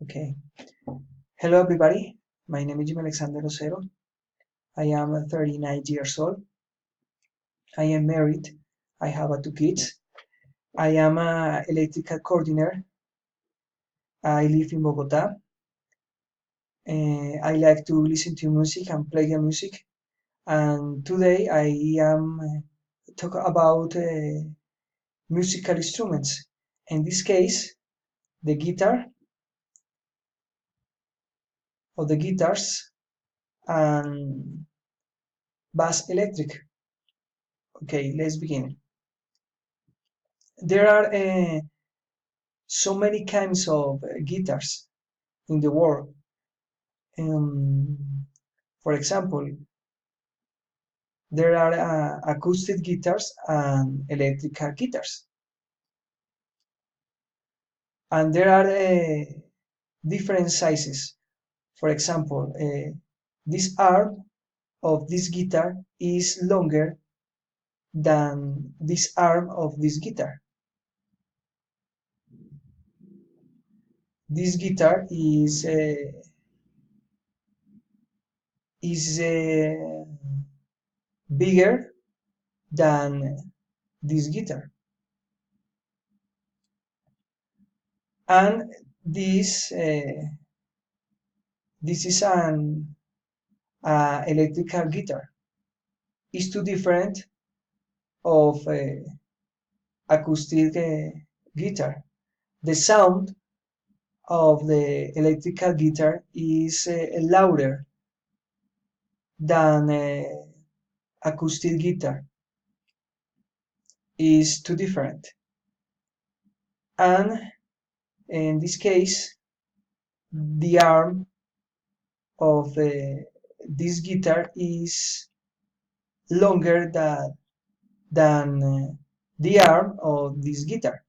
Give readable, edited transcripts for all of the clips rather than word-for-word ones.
Okay. Hello, everybody. My name is Jim Alexander Rosero. I am 39 years old. I am married. I have two kids. I am an electrical coordinator. I live in Bogota. I like to listen to music and play the music. And today I am talk about musical instruments. In this case, the guitar or the guitars and bass electric. Okay, let's begin. There are so many kinds of guitars in the world. Um, for example, there are acoustic guitars and electrical guitars, and there are different sizes. For example, this arm of this guitar is longer than this arm of this guitar. This guitar is bigger than this guitar, and this is an electrical guitar. It's too different of acoustic guitar. The sound of the electrical guitar is louder than acoustic guitar. Is too different, and in this case, the arm of this guitar is longer than the arm of this guitar.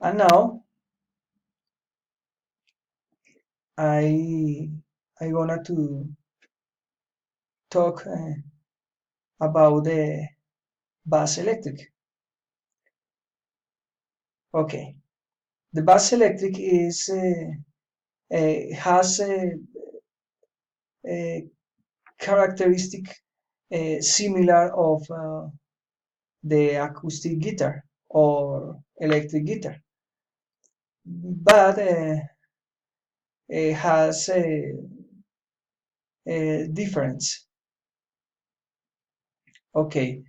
And now I I wanna to talk about the bass electric. Okay, the bass electric is has a characteristic similar of the acoustic guitar or electric guitar, but it has a difference. Okay,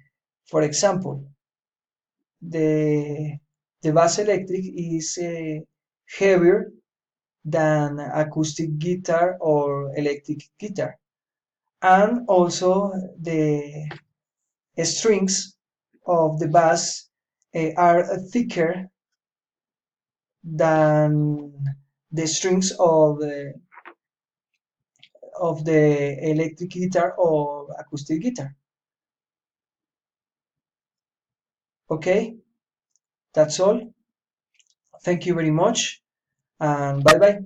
for example, the the bass electric is heavier than acoustic guitar or electric guitar, and also the strings of the bass are thicker than the strings of the electric guitar or acoustic guitar. Okay, that's all. Thank you very much, and bye bye.